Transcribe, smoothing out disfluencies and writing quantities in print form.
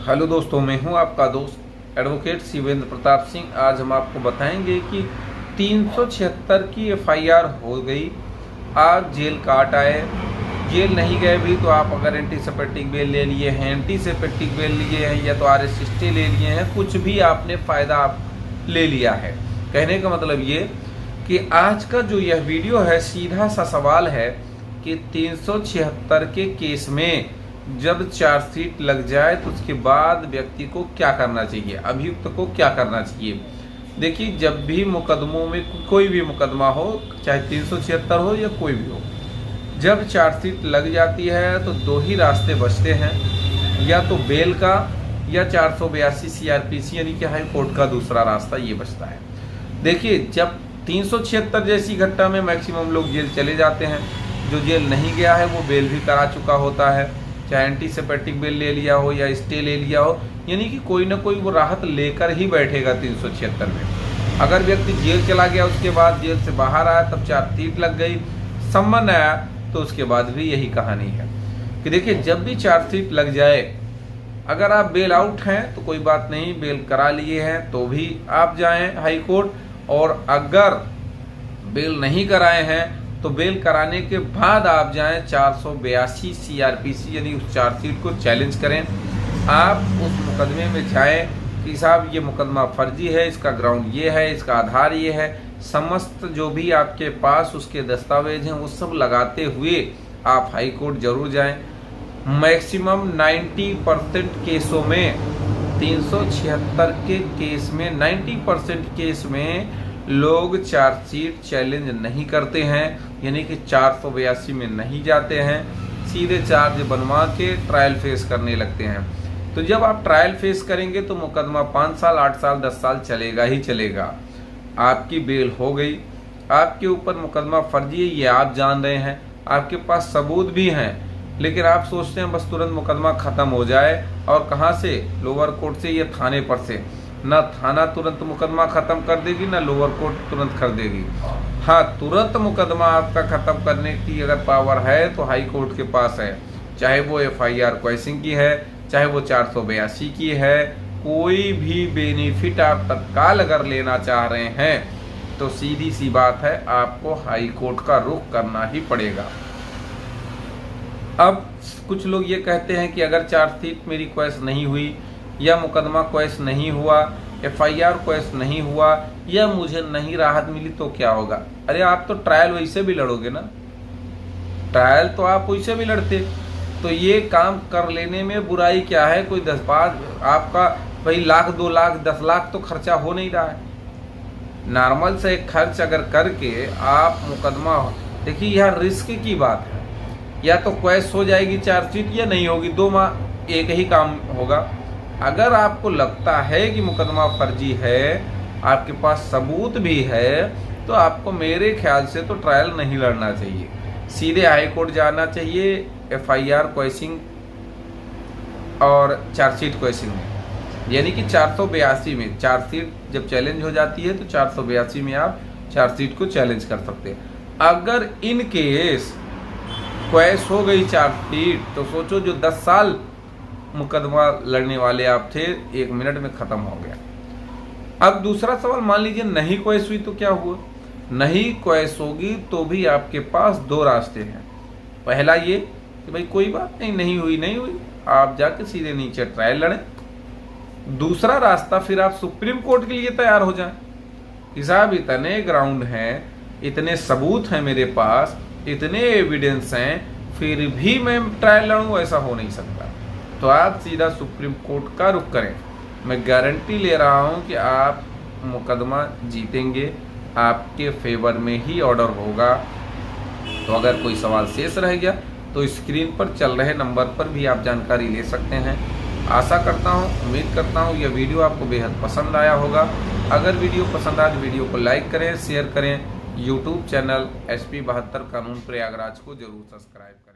Hello दोस्तों, मैं हूं आपका दोस्त एडवोकेट शिवेंद्र प्रताप सिंह। आज हम आपको बताएंगे कि 376 की एफआईआर हो गई। आज जेल काट आए, जेल नहीं गए भी तो आप अगर एंटीसिपेटिक बेल ले लिए हैं, एंटीसिपेटिक बेल लिए हैं या तो आरएसटी ले लिए हैं, कुछ भी आपने फ़ायदा आप ले लिया है। कहने का मतलब ये कि आज का जो यह वीडियो है, सीधा सा सवाल है कि 376 के केस में जब चार्जशीट लग जाए तो उसके बाद व्यक्ति को क्या करना चाहिए, अभियुक्त को क्या करना चाहिए। देखिए, जब भी मुकदमों में कोई भी मुकदमा हो, चाहे 376 हो या कोई भी हो, जब चार्जशीट लग जाती है तो दो ही रास्ते बचते हैं, या तो बेल का या 482 सीआरपीसी यानी कि हाई कोर्ट का दूसरा रास्ता ये बचता है। देखिए, जब 376 जैसी घटना में मैक्सिमम लोग जेल चले जाते हैं। जो जेल नहीं गया है वो बेल भी करा चुका होता है, चाहे एंटीसिपेटिक बेल ले लिया हो या स्टे ले लिया हो, यानी कि कोई ना कोई वो राहत लेकर ही बैठेगा 376 में। अगर व्यक्ति जेल चला गया, उसके बाद जेल से बाहर आया, तब चार्जशीट लग गई, सम्मन आया, तो उसके बाद भी यही कहानी है कि देखिए, जब भी चार्जशीट लग जाए, अगर आप बेल आउट हैं तो कोई बात नहीं, बेल करा लिए हैं तो भी आप जाएं हाई कोर्ट, और अगर बेल नहीं कराए हैं तो बेल कराने के बाद आप जाएं 482 सीआरपीसी यानी उस चार्जशीट को चैलेंज करें। आप उस मुकदमे में जाएं कि साहब ये मुकदमा फर्जी है, इसका ग्राउंड ये है, इसका आधार ये है, समस्त जो भी आपके पास उसके दस्तावेज हैं वो सब लगाते हुए आप हाई कोर्ट जरूर जाएं। मैक्सिमम 90% केसों में, 376 के केस में 90% केस में लोग चार्जशीट चैलेंज नहीं करते हैं, यानी कि 482 में नहीं जाते हैं, सीधे चार्ज बनवा के ट्रायल फेस करने लगते हैं। तो जब आप ट्रायल फेस करेंगे तो मुकदमा 5 साल 8 साल 10 साल चलेगा ही चलेगा। आपकी बेल हो गई, आपके ऊपर मुकदमा फर्जी है ये आप जान रहे हैं, आपके पास सबूत भी हैं, लेकिन आप सोचते हैं बस तुरंत मुकदमा ख़त्म हो जाए। और कहाँ से? लोअर कोर्ट से या थाने पर से। ना थाना तुरंत मुकदमा ख़त्म कर देगी, ना लोअर कोर्ट तुरंत कर देगी। हाँ, तुरंत मुकदमा आपका ख़त्म करने की अगर पावर है तो हाई कोर्ट के पास है, चाहे वो एफआईआर क्वेश्चन की है, चाहे वो 482 की है। कोई भी बेनिफिट आप तत्काल अगर लेना चाह रहे हैं तो सीधी सी बात है, आपको हाई कोर्ट का रुख करना ही पड़ेगा। अब कुछ लोग ये कहते हैं कि अगर चार्जशीट मेरी क्वेश्चन नहीं हुई, या मुकदमा क्वेश्चन नहीं हुआ, एफआईआर क्वेश्चन नहीं हुआ, या मुझे नहीं राहत मिली तो क्या होगा? अरे आप तो ट्रायल वैसे भी लड़ोगे ना, ट्रायल तो आप वैसे भी लड़ते, तो ये काम कर लेने में बुराई क्या है? कोई 10-5 आपका भाई लाख 2 लाख 10 लाख तो खर्चा हो नहीं रहा है। नॉर्मल से एक खर्च अगर करके आप मुकदमा, देखिए यह रिस्क की बात है, या तो क्वेश्चन हो जाएगी चार्जशीट या नहीं होगी, 2 माह एक ही काम होगा। अगर आपको लगता है कि मुकदमा फर्जी है, आपके पास सबूत भी है, तो आपको मेरे ख्याल से तो ट्रायल नहीं लड़ना चाहिए, सीधे हाई कोर्ट जाना चाहिए एफआईआर क्वेश्चन और चार्जशीट क्वेश्चन में। यानी कि 482 में चार्जशीट जब चैलेंज हो जाती है तो 482 में आप चार्जशीट को चैलेंज कर सकते हैं। अगर इन केस क्वेश्चन हो गई चार्जशीट, तो सोचो जो 10 साल मुकदमा लड़ने वाले आप थे, 1 मिनट में ख़त्म हो गया। अब दूसरा सवाल, मान लीजिए नहीं क्वेश्चन हुई तो क्या हुआ? नहीं क्वेश्चन होगी तो भी आपके पास 2 रास्ते हैं। पहला ये कि भाई कोई बात नहीं, नहीं हुई नहीं हुई, आप जाके सीधे नीचे ट्रायल लड़ें। दूसरा रास्ता, फिर आप सुप्रीम कोर्ट के लिए तैयार हो जाएं कि साहब इतने ग्राउंड हैं, इतने सबूत हैं मेरे पास, इतने एविडेंस हैं, फिर भी मैं ट्रायल लड़ूं, ऐसा हो नहीं सकता। तो आप सीधा सुप्रीम कोर्ट का रुख करें। मैं गारंटी ले रहा हूं कि आप मुकदमा जीतेंगे, आपके फेवर में ही ऑर्डर होगा। तो अगर कोई सवाल शेष रह गया तो स्क्रीन पर चल रहे नंबर पर भी आप जानकारी ले सकते हैं। आशा करता हूं, उम्मीद करता हूं यह वीडियो आपको बेहद पसंद आया होगा। अगर वीडियो पसंद आए तो वीडियो को लाइक करें, शेयर करें। यूट्यूब चैनल SP 72 कानून प्रयागराज को जरूर सब्सक्राइब करें।